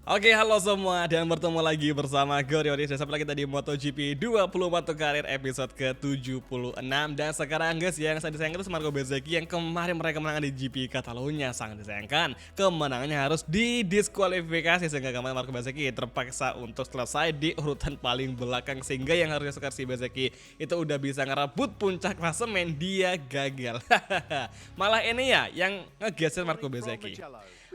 Oke, halo semua dan bertemu lagi bersama gue Rioni dan sampai lagi kita di MotoGP 24 karir episode ke-76. Dan sekarang guys, yang saya disayangkan itu Marco Bezzecchi yang kemarin mereka menang di GP Catalunya. Sangat disayangkan, kemenangannya harus didiskualifikasi sehingga kemarin Marco Bezzecchi terpaksa untuk selesai di urutan paling belakang, sehingga yang harusnya sekarang si Bezzecchi itu udah bisa ngerebut puncak klasemen, dia gagal. Malah ini ya yang ngegeser Marco Bezzecchi.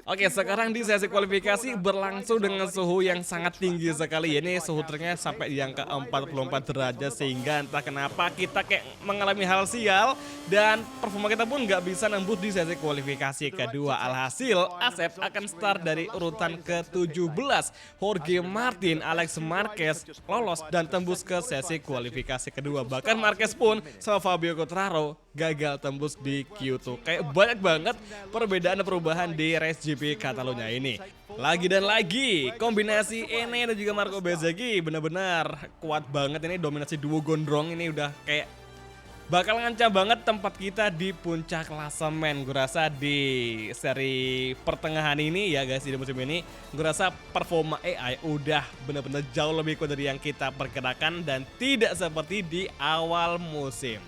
Oke, sekarang di sesi kualifikasi berlangsung dengan suhu yang sangat tinggi sekali. Ini suhu ternyata sampai di angka 44 derajat, sehingga entah kenapa kita kayak mengalami hal sial dan performa kita pun nggak bisa nembus di sesi kualifikasi kedua. Alhasil, Asep akan start dari urutan ke-17. Jorge Martin, Alex Marquez lolos dan tembus ke sesi kualifikasi kedua. Bahkan Marquez pun sama Fabio Quartararo gagal tembus di Q2. Kayak banyak banget perbedaan dan perubahan di race GP Catalunya ini. Lagi dan lagi, kombinasi Ene dan juga Marco Bezzecchi benar-benar kuat banget. Ini dominasi duo gondrong ini udah kayak bakal ngancam banget tempat kita di puncak klasemen. Gue rasa di seri pertengahan ini ya guys, di musim ini gue rasa performa AI udah benar-benar jauh lebih kuat dari yang kita perkirakan dan tidak seperti di awal musim.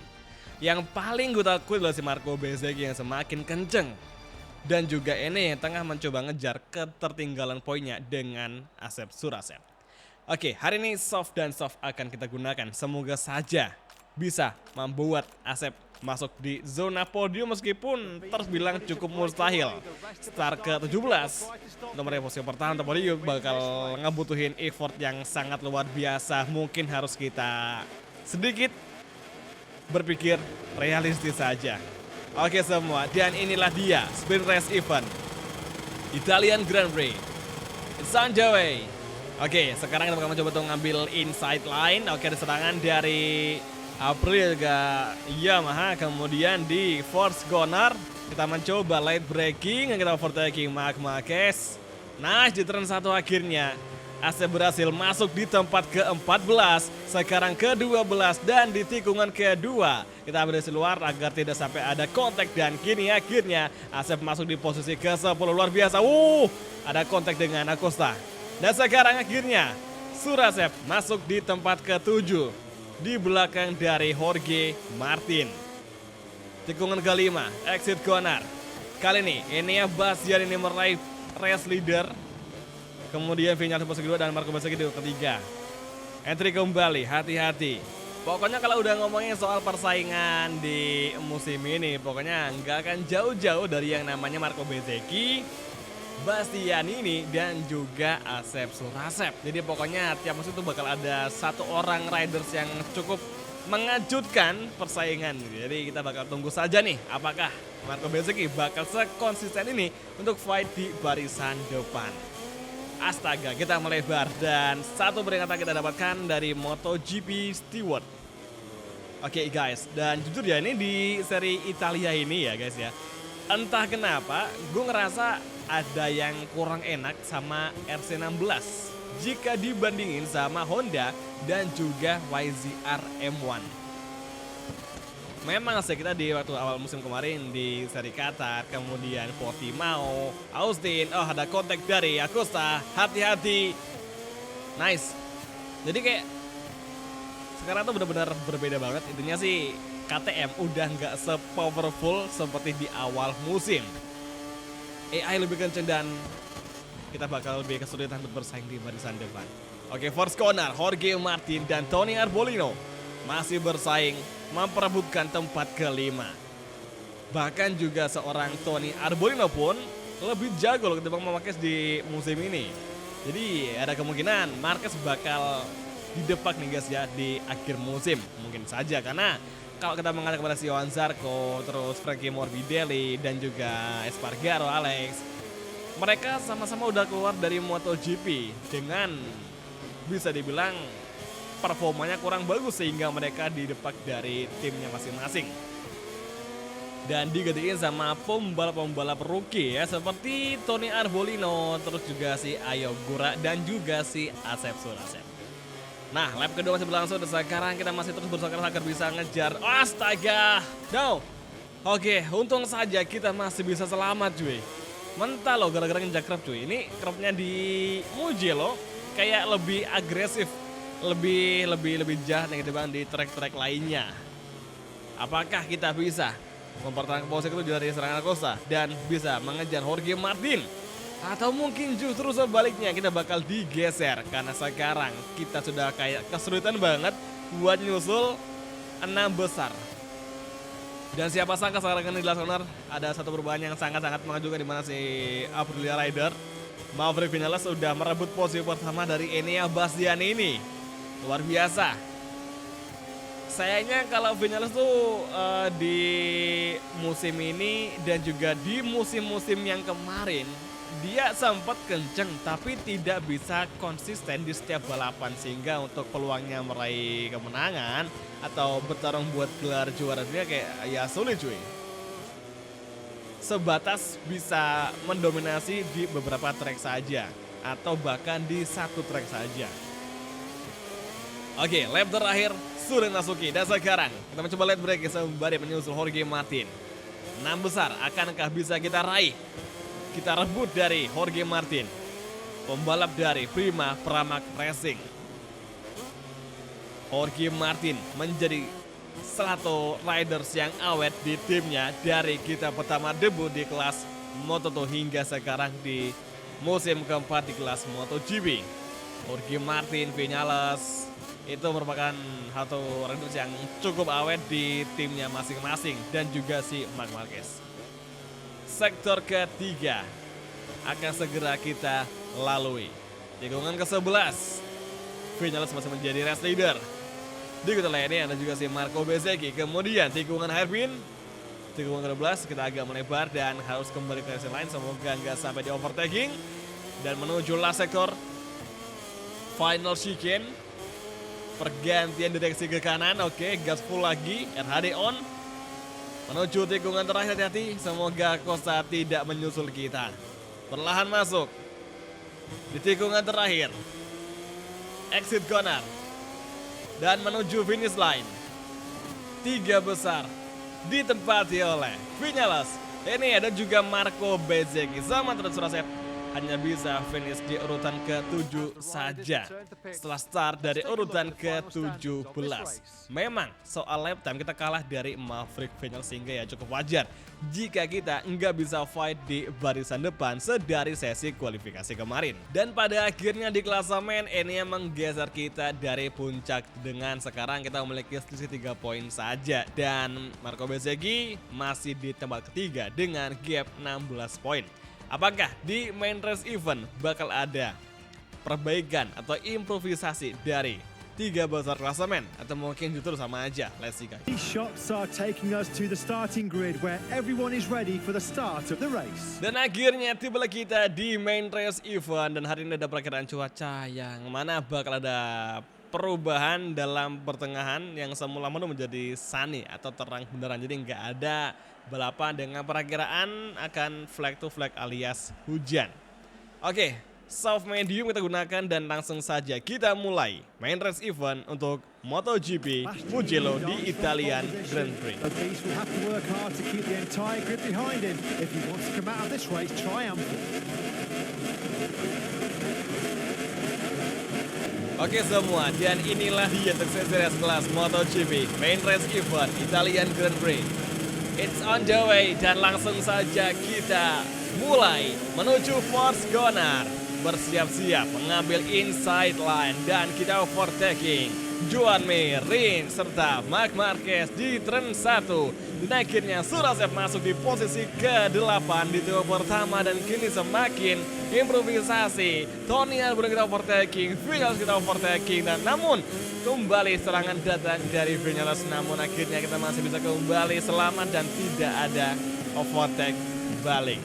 Yang paling gue takut adalah si Marco Bezzecchi yang semakin kenceng. Dan juga ini yang tengah mencoba ngejar ketertinggalan poinnya dengan Asep Surasep. Oke, hari ini soft dan soft akan kita gunakan. Semoga saja bisa membuat Asep masuk di zona podium meskipun terbilang cukup mustahil. Start ke-17 untuk meraih posisi pertahanan untuk podium bakal ngebutuhin effort yang sangat luar biasa. Mungkin harus kita sedikit berpikir realistis saja. Oke semua, dan inilah dia sprint race event Italian Grand Prix. It's on the way. Oke, sekarang kita bakal mencoba untuk ngambil inside line. Oke, ada serangan dari Aprilia juga Yamaha. Kemudian di force corner kita mencoba light braking dan kita overtaking Marc Marquez. Nice di turn 1 akhirnya. Asep berhasil masuk di tempat ke-14, sekarang ke-12 dan di tikungan kedua. Kita berhasil luar agar tidak sampai ada kontak dan kini akhirnya Asep masuk di posisi ke-10. Luar biasa. Ada kontak dengan Acosta. Dan sekarang akhirnya Surasep masuk di tempat ke-7 di belakang dari Jorge Martin. Tikungan kelima, exit corner. Kali ini Enea Bastian ini meraih race leader. Kemudian Vinales di posisi kedua dan Marco Bezzecchi di ketiga. Entry kembali, hati-hati. Pokoknya kalau udah ngomongin soal persaingan di musim ini, pokoknya nggak akan jauh-jauh dari yang namanya Marco Bezzecchi, Bastianini dan juga Asep Surasep. Jadi pokoknya tiap musim itu bakal ada satu orang riders yang cukup mengejutkan persaingan. Jadi kita bakal tunggu saja nih apakah Marco Bezzecchi bakal sekonsisten ini untuk fight di barisan depan. Astaga, kita melebar dan satu peringatan kita dapatkan dari MotoGP Stewart. Oke guys, dan jujur ya ini di seri Italia ini ya guys ya, entah kenapa gue ngerasa ada yang kurang enak sama RC16 jika dibandingin sama Honda dan juga YZR M1. Memang sih kita di waktu awal musim kemarin di seri Qatar, kemudian Portimao, Austin, ada kontak dari Acosta, hati-hati. Nice. Jadi kayak sekarang tuh benar-benar berbeda banget. Intinya sih KTM udah nggak se-powerful seperti di awal musim. AI lebih kenceng dan kita bakal lebih kesulitan untuk bersaing di barisan depan. Oke, first corner, Jorge Martin dan Tony Arbolino masih bersaing memperebutkan tempat kelima. Bahkan juga seorang Tony Arbolino pun lebih jago loh ketimbang Marquez di musim ini. Jadi ada kemungkinan Marquez bakal didepak nih guys ya di akhir musim. Mungkin saja karena kalau kita mengacu kepada si Johan Zarco, terus Frankie Morbidelli dan juga Espargaro, Alex, mereka sama-sama udah keluar dari MotoGP dengan bisa dibilang performanya kurang bagus sehingga mereka didepak dari timnya masing-masing. Dan digantiin sama pembalap-pembalap rookie ya seperti Tony Arbolino, terus juga si Ayo Gura dan juga si Asep Surasep. Nah, lap kedua masih berlangsung dan sekarang kita masih terus berusaha agar bisa ngejar. Astaga, no. Oke, untung saja kita masih bisa selamat cuy. mentah loh gara-gara nginjak kerap cuy. Ini kerapnya di Mugello kayak lebih agresif, lebih jahat nih ketimbang di trek-trek lainnya. Apakah kita bisa mempertahankan posisi itu dari serangan Acosta dan bisa mengejar Jorge Martin? Atau mungkin justru sebaliknya kita bakal digeser karena sekarang kita sudah kayak kesulitan banget buat nyusul 6 besar. Dan siapa sangka sekarang ini di Last Corner ada satu perubahan yang sangat-sangat mengejutkan di mana si Aprilia Rider Maverick Vinales sudah merebut posisi pertama dari Enea Bastianini ini. Luar biasa. Sayangnya kalau Vinales tuh di musim ini dan juga di musim-musim yang kemarin dia sempat kenceng tapi tidak bisa konsisten di setiap balapan sehingga untuk peluangnya meraih kemenangan atau bertarung buat gelar juara dunia kayak ya sulit cuy. Sebatas bisa mendominasi di beberapa trek saja atau bahkan di satu trek saja. Oke, lap terakhir sudah masuki dan sekarang kita mencoba lihat break sembari menyusul Jorge Martin. 6 besar akankah bisa kita raih? Kita rebut dari Jorge Martin, pembalap dari Prima Pramac Racing. Jorge Martin menjadi salah satu riders yang awet di timnya dari kita pertama debut di kelas Moto2 hingga sekarang di musim keempat di kelas MotoGP. Jorge Martin Vinales itu merupakan satu riders yang cukup awet di timnya masing-masing dan juga si Marc Marquez. Sektor ketiga akan segera kita lalui. Tikungan ke-11 Vinales masih menjadi race leader. Di kita lainnya ada juga si Marco Bezzecchi. Kemudian tikungan hairpin, tikungan ke-12 kita agak melebar dan harus kembali ke race line. Semoga nggak sampai di overtaking. Dan menuju last sektor final chicane, pergantian direksi ke kanan. Oke, gas full lagi, RHD on. Menuju tikungan terakhir, hati-hati. Semoga Costa tidak menyusul kita. Perlahan masuk di tikungan terakhir. Exit corner. Dan menuju finish line. 3 besar ditempati oleh Vinales. Ini ada juga Marco Bezzecchi. Sama terus Surasep hanya bisa finish di urutan ke-7 saja setelah start dari urutan ke-17. Memang soal lap time kita kalah dari Maverick Vinales sehingga ya cukup wajar jika kita nggak bisa fight di barisan depan sedari sesi kualifikasi kemarin. Dan pada akhirnya di klasemen ini yang menggeser kita dari puncak dengan sekarang kita memiliki selisih 3 poin saja. Dan Marco Bezzecchi masih di tempat ketiga dengan gap 16 poin. Apakah di main race event bakal ada perbaikan atau improvisasi dari 3 besar klasemen atau mungkin justru sama aja? Let's see guys. These shots are taking us to the starting grid where everyone is ready for the start of the race. Dan akhirnya tibalah kita di main race event dan hari ini ada perakiraan cuaca yang mana bakal ada perubahan dalam pertengahan yang semula menjadi sunny atau terang beneran, jadi nggak ada balapan dengan perakiraan akan flag to flag alias hujan. Oke, soft medium kita gunakan dan langsung saja kita mulai main race event untuk MotoGP Mugello di Italian Grand Prix. Oke semua, dan inilah dia sukses kelas MotoGP main race event Italian Grand Prix. It's on the way dan langsung saja kita mulai menuju first corner. Bersiap-siap mengambil inside line dan kita overtaking Joan Mir, Rins serta Marc Marquez di turn 1. Dan akhirnya Surasep masuk di posisi ke-8 di tour pertama dan kini semakin improvisasi. Tony Albon kita overtaking, Vinales kita overtaking dan namun kembali serangan datang dari Vinales, namun akhirnya kita masih bisa kembali selamat dan tidak ada overtake balik.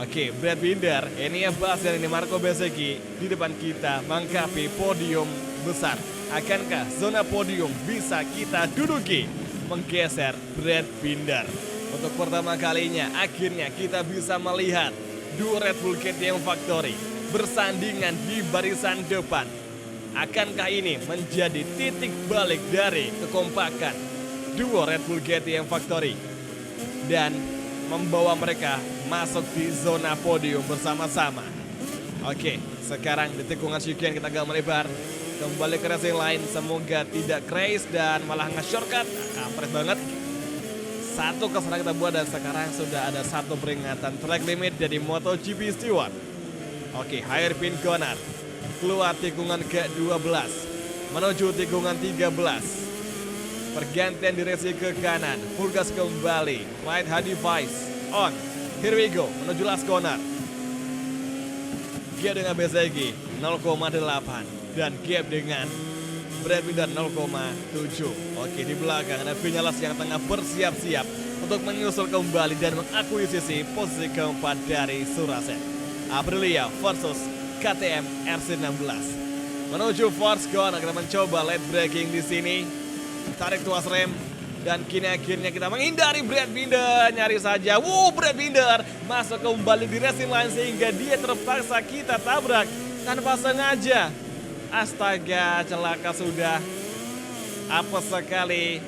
Oke, Brad Binder, ini yang bahas dan ini Marco Bezzecchi di depan kita mengkapi podium besar. Akankah zona podium bisa kita duduki menggeser Brad Binder? Untuk pertama kalinya akhirnya kita bisa melihat dua Red Bull KTM Factory bersandingan di barisan depan. Akankah ini menjadi titik balik dari kekompakan duo Red Bull KTM Factory dan membawa mereka masuk di zona podium bersama-sama. Oke, sekarang di tikungan Shigen kita agak melebar. Kembali ke racing line, semoga tidak crash dan malah nge-shortcut. Kampret banget. Satu kesalahan kita buat dan sekarang sudah ada satu peringatan track limit dari MotoGP Stewart. Oke, hairpin corner. Keluar tikungan ke-12 menuju tikungan 13. Pergantian direksi ke kanan, full gas kembali, right hand device on. Here we go, menuju last corner. Gap dengan Bezzecchi 0,8 dan gap dengan Brad Binder 0,7. Oke, di belakang ada Vinales yang tengah bersiap-siap untuk menyusul kembali dan mengakuisisi posisi keempat dari Suraset. Aprilia versus KTM RC16 menuju force corner. Kita mencoba late braking di sini. Tarik tuas rem dan kini akhirnya kita menghindari Brad Binder. Nyari saja, Brad Binder masuk kembali di racing line sehingga dia terpaksa kita tabrak tanpa sengaja. Astaga, celaka sudah. Apa sekali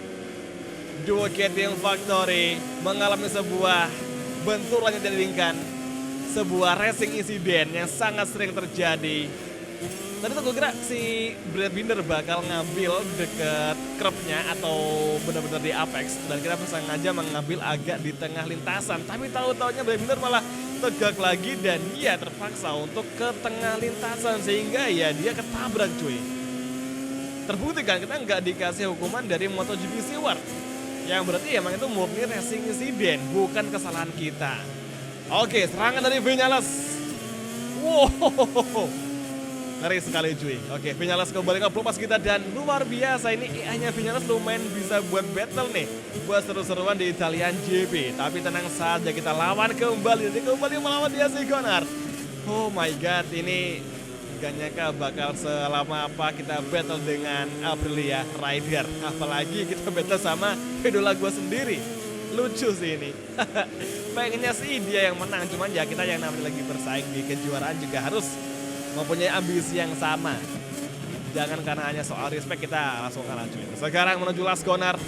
duo KTM Factory mengalami sebuah benturan yang diinginkan, sebuah racing incident yang sangat sering terjadi. Tadi tuh gue kira si Brad Binder bakal ngambil deket kerbnya atau benar-benar di apex dan kita sengaja mengambil agak di tengah lintasan, tapi tahu-taunya Brad Binder malah tegak lagi dan dia terpaksa untuk ke tengah lintasan sehingga ya dia ketabrak cuy. Terbukti kan kita nggak dikasih hukuman dari MotoGP Stewart, yang berarti emang itu murni racing incident, bukan kesalahan kita. Oke, serangan dari Vinales. Wow, ngeri sekali cuy. Oke, Vinales kembali ke pelupas kita dan luar biasa ini AI-nya Vinales lumayan bisa buat battle nih, buat seru-seruan di Italian GP. Tapi tenang saja, kita lawan kembali. Jadi kembali melawan dia si Gunnar. Oh my god, ini gak nyangka bakal selama apa kita battle dengan Aprilia Rider. Apalagi kita battle sama idola gue sendiri. Lucu sih ini. Pengennya sih dia yang menang, cuman ya kita yang namanya lagi bersaing di kejuaraan juga harus mempunyai ambisi yang sama. Jangan karena hanya soal respect kita langsung kalah cuy. Sekarang menuju last corner,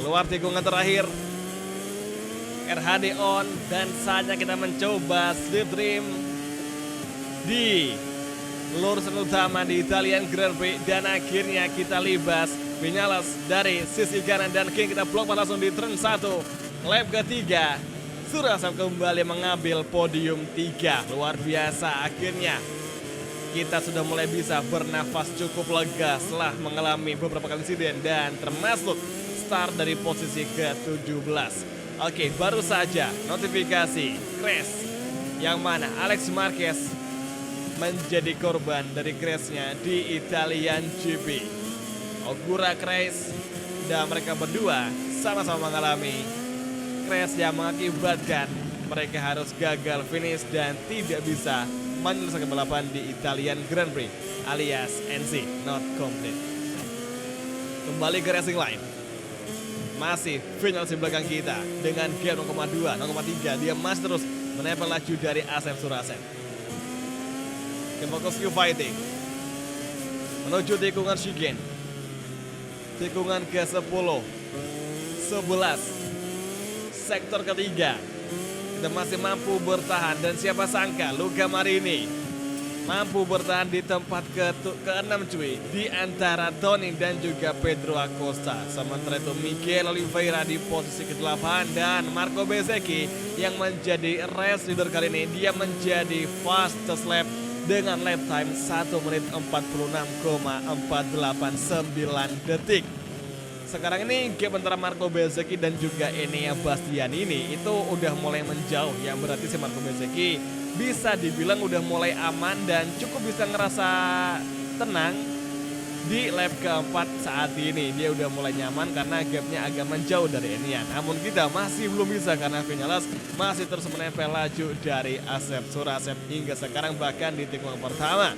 keluar tikungan terakhir. RHD on dan saatnya kita mencoba slipstream di lurusan utama di Italian Grand Prix dan akhirnya kita libas Vinales dari sisi kanan dan kini kita blok langsung di turn 1 lap ketiga. Suraset kembali mengambil podium 3. Luar biasa, akhirnya kita sudah mulai bisa bernafas cukup lega setelah mengalami beberapa kali insiden dan termasuk start dari posisi ke-17. Oke, baru saja notifikasi crash yang mana Alex Marquez menjadi korban dari crashnya di Italian GP. Ogura crash dan mereka berdua sama-sama mengalami crash yang mengakibatkan mereka harus gagal finish dan tidak bisa menyelesaikan balapan di Italian Grand Prix alias NC not complete. Kembali ke racing line, masih Vinales di belakang kita dengan gap 0,2, 0,3. Dia masih terus menempel laju dari Asep Suraset. Fokus Q fighting menuju tikungan Shigen, tikungan ke-10, 11, sektor ketiga. Kita masih mampu bertahan dan siapa sangka Luca Marini mampu bertahan di tempat ke-6 cuy, di antara Tony dan juga Pedro Acosta. Sementara itu Miguel Oliveira di posisi ke-8 dan Marco Bezzecchi yang menjadi race leader kali ini, dia menjadi fastest lap dengan lap time 1 menit 46,489 detik. Sekarang ini gap antara Marco Bezzecchi dan juga Enea Bastian ini itu udah mulai menjauh, yang berarti si Marco Bezzecchi bisa dibilang udah mulai aman dan cukup bisa ngerasa tenang di lap keempat saat ini. Dia udah mulai nyaman karena gapnya agak menjauh dari Enea. Namun kita masih belum bisa karena Vinales masih terus menempel laju dari Asep Suraset hingga sekarang bahkan di tikungan pertama.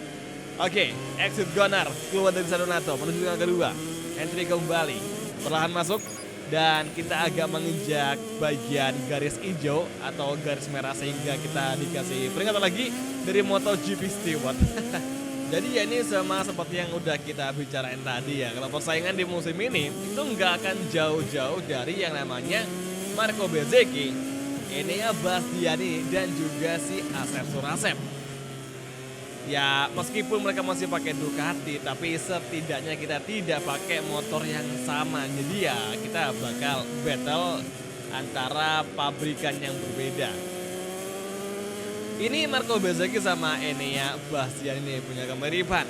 Oke, exit Gunnar keluar dari Sadonato menuju tikungan kedua. Entry kembali, perlahan masuk dan kita agak menginjak bagian garis hijau atau garis merah sehingga kita dikasih peringatan lagi dari MotoGP Stewart. Jadi ya ini sama seperti yang udah kita bicarain tadi ya, kalau persaingan di musim ini itu nggak akan jauh-jauh dari yang namanya Marco Bezzecchi Enea Bastianini dan juga si Asep Surasep. Ya meskipun mereka masih pakai Ducati, tapi setidaknya kita tidak pakai motor yang sama. Jadi ya kita bakal battle antara pabrikan yang berbeda. Ini Marco Bezzecchi sama Enea Bastianini punya kemiripan.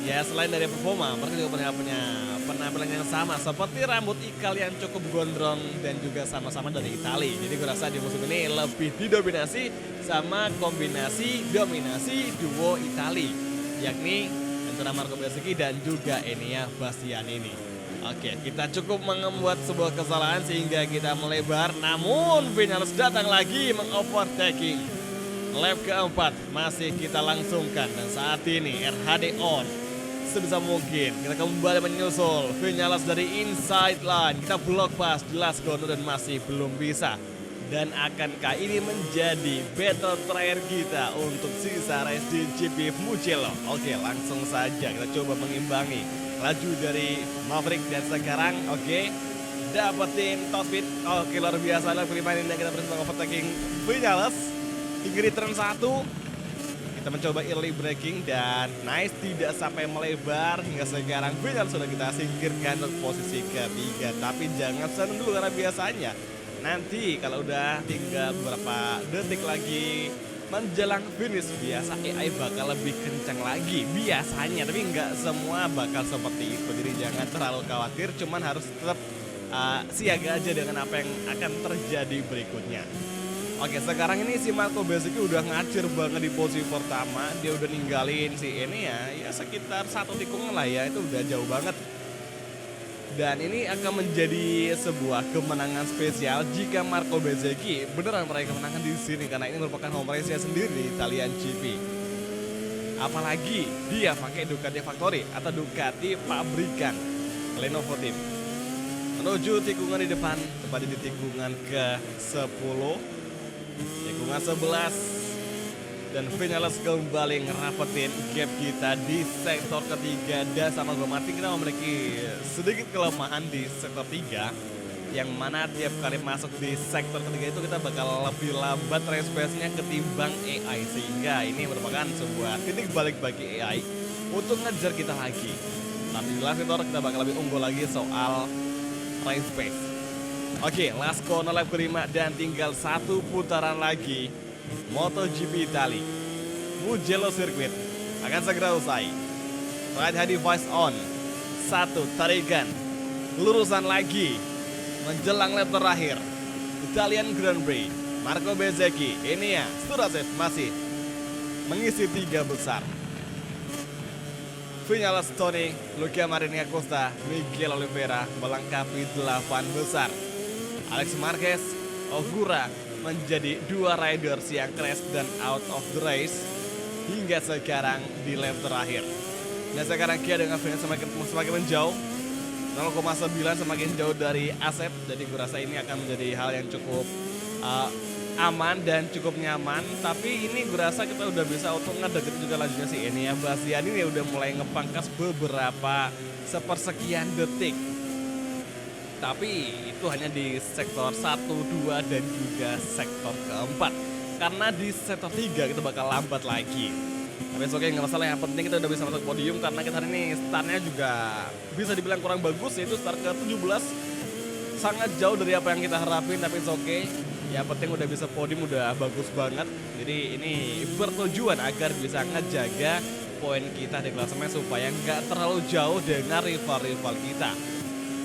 Ya selain dari performa, mereka juga punya penampilan yang sama, seperti rambut ikal yang cukup gondrong dan juga sama-sama dari Italia. Jadi gue rasa di musim ini lebih didominasi sama kombinasi dominasi duo Italia, yakni antara Marco Bezzecchi dan juga Enea Bastianini. Oke, kita cukup membuat sebuah kesalahan sehingga kita melebar, namun Vinales datang lagi mengovertaking. Lap keempat masih kita langsungkan dan saat ini RHD on. Sebisa mungkin kita kembali menyusul Vinales dari inside line, kita blok pas jelas Gono dan masih belum bisa. Dan akankah ini menjadi battle terakhir kita untuk sisa race di GP Mugello? Oke, langsung saja kita coba mengimbangi laju dari Maverick dan sekarang dapetin top speed. Oke, luar biasa lah pilihan ini, dan kita berusaha overtaking Vinales hingga di turn 1. Kita mencoba early braking dan nice, tidak sampai melebar hingga sekarang. Vinales sudah kita singkirkan untuk posisi ketiga. Tapi jangan senang dulu karena biasanya nanti kalau udah tinggal beberapa detik lagi menjelang finish, biasa AI bakal lebih kencang lagi biasanya. Tapi nggak semua bakal seperti itu. Jadi jangan terlalu khawatir, cuman harus tetap siaga aja dengan apa yang akan terjadi berikutnya. Oke, sekarang ini si Marco Bezzecchi udah ngacir banget di posisi pertama. Dia udah ninggalin si ini ya sekitar 1 tikungan lah ya, itu udah jauh banget. Dan ini akan menjadi sebuah kemenangan spesial jika Marco Bezzecchi beneran meraih kemenangan di sini, karena ini merupakan home race-nya sendiri di Italian GP. Apalagi dia pakai Ducati Factory atau Ducati pabrikan Lenovo Team. Menuju tikungan di depan, tepatnya di tikungan ke-10. Tikungan 11 dan Vinales kembali ngerapetin gap kita di sektor ketiga. Dan sama gue mati, kita memiliki sedikit kelemahan di sektor 3, yang mana tiap kali masuk di sektor ketiga itu kita bakal lebih lambat race pace-nya ketimbang AI, sehingga ini merupakan sebuah titik balik bagi AI untuk ngejar kita lagi. Tapi di last sektor kita bakal lebih unggul lagi soal race pace. Oke, last corner lap kelima dan tinggal 1 putaran lagi. MotoGP Italia Mugello Circuit akan segera usai. Right hand device on. 1 tarikan lurusan lagi menjelang lap terakhir Italian Grand Prix. Marco Bezzecchi, Enea Surasep masih mengisi 3 besar. Vinales, Tony, Luca Marini Acosta, Miguel Oliveira melengkapi 8 besar. Alex Marquez, Ogura menjadi 2 riders yang crash dan out of the race hingga sekarang di lap terakhir. Dan sekarang Kia dengan Vinales semakin menjauh, 0,9 semakin jauh dari Asep. Jadi gue rasa ini akan menjadi hal yang cukup aman dan cukup nyaman. Tapi ini gue rasa kita udah bisa untuk ngedeketin juga lajunya si Enea Bastianini, udah mulai ngepangkas beberapa sepersekian detik. Tapi itu hanya di sektor 1, 2, dan juga sektor keempat. Karena di sektor 3 kita bakal lambat lagi. Tapi oke, nggak masalah, yang penting kita udah bisa masuk podium. Karena kita hari ini startnya juga bisa dibilang kurang bagus, yaitu start ke 17. Sangat jauh dari apa yang kita harapin, tapi oke. Ya penting udah bisa podium, udah bagus banget. Jadi ini bertujuan agar bisa ngejaga poin kita di klasemen supaya nggak terlalu jauh dengan rival-rival kita.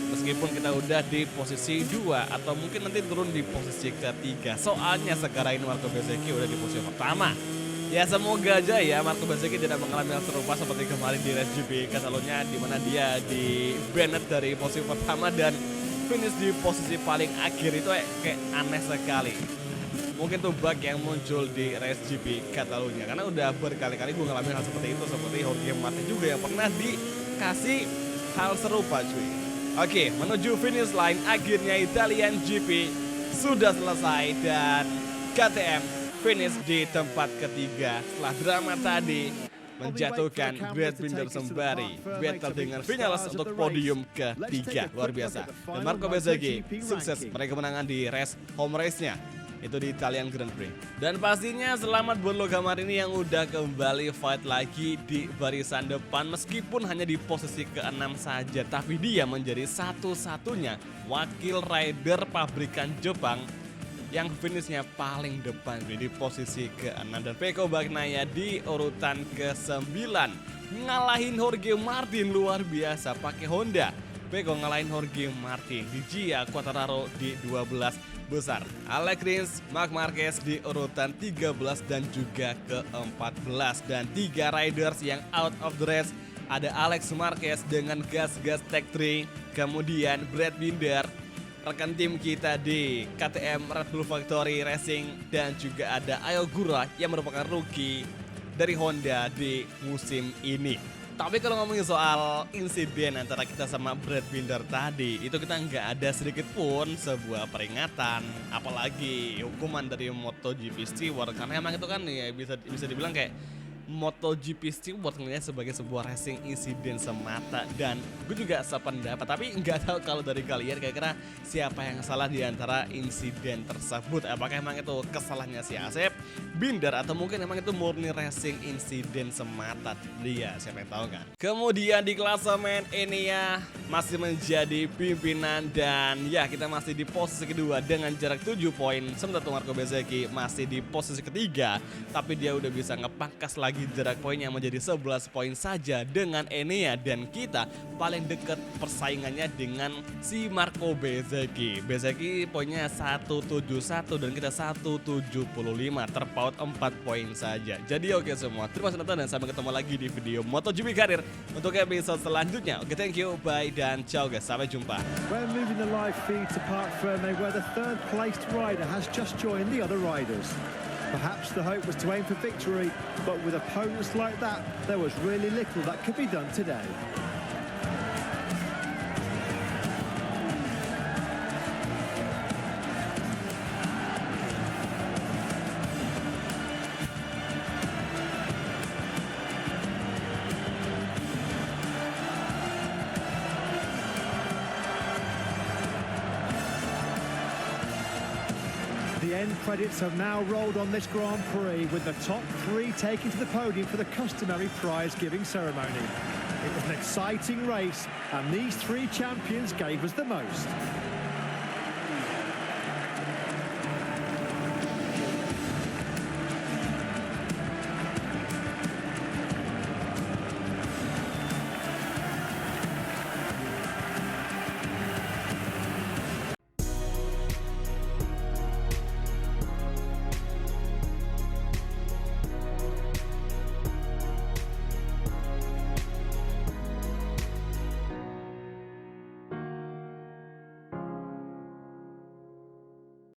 Meskipun kita udah di posisi 2 atau mungkin nanti turun di posisi ketiga. Soalnya sekarang ini Marco Bezzecchi udah di posisi pertama. Ya semoga aja ya Marco Bezzecchi tidak mengalami hal serupa seperti kemarin di Race GP Catalonia, di mana dia di banned dari posisi pertama dan finish di posisi paling akhir. Itu kayak aneh sekali. Mungkin tuh bug yang muncul di Race GP Catalonia, karena udah berkali-kali gue ngalamin hal seperti itu, seperti Jorge Martin juga yang pernah dikasih hal serupa cuy. Oke, menuju finish line akhirnya Italian GP sudah selesai dan KTM finish di tempat ketiga setelah drama tadi menjatuhkan Brad Binder sembari battle dengan Vinales untuk podium ketiga. Luar biasa. Dan Marco Bezzecchi sukses meraih kemenangan di race home race-nya itu di Italian Grand Prix. Dan pastinya selamat buat lo Gamar ini yang udah kembali fight lagi di barisan depan meskipun hanya di posisi ke-6 saja, tapi dia menjadi satu-satunya wakil rider pabrikan Jepang yang finishnya paling depan di posisi ke-6. Dan Pecco Bagnaia di urutan ke-9 ngalahin Jorge Martin luar biasa pakai Honda. Pecco ngalahin Jorge Martin di Gia Quartararo di 12 besar. Alex Rins, Marc Marquez di urutan 13 dan juga ke-14. Dan 3 riders yang out of the race ada Alex Marquez dengan gas-gas Tech 3, kemudian Brad Binder rekan tim kita di KTM Red Bull Factory Racing, dan juga ada Ayogura yang merupakan rookie dari Honda di musim ini. Tapi kalau ngomongin soal insiden antara kita sama Brad Binder tadi, itu kita nggak ada sedikit pun sebuah peringatan, apalagi hukuman dari MotoGP Steward, karena emang itu kan ya bisa dibilang kayak MotoGP Steward ngelihat sebagai sebuah racing insiden semata. Dan gue juga sependapat, tapi nggak tahu kalau dari kalian kira-kira siapa yang salah di antara insiden tersebut. Apakah emang itu kesalahannya si Asep, Binder, atau mungkin emang itu murni racing insiden semata? Dia siapa yang tahu kan. Kemudian di klasemen Enea masih menjadi pimpinan, dan ya kita masih di posisi kedua dengan jarak 7 poin. Sementara Marco Bezzecchi masih di posisi ketiga, tapi dia udah bisa ngepangkas lagi jarak poinnya menjadi 11 poin saja dengan Enea, dan kita paling dekat persaingannya dengan si Marco Bezzecchi. Bezzecchi poinnya 171 dan kita 175, terpaut 4 poin saja. Jadi oke semua, terima kasih nonton dan sampai ketemu lagi di video MotoGP Karir untuk episode selanjutnya. Oke, thank you, bye, dan ciao guys, sampai jumpa. We're moving the live feed to Parc Ferme, where the third placed rider has just joined the other riders. Perhaps the hope was to aim for victory, but with opponents like that, there was really little that could be done today. The end credits have now rolled on this Grand Prix, with the top 3 taken to the podium for the customary prize-giving ceremony. It was an exciting race, and these 3 champions gave us the most.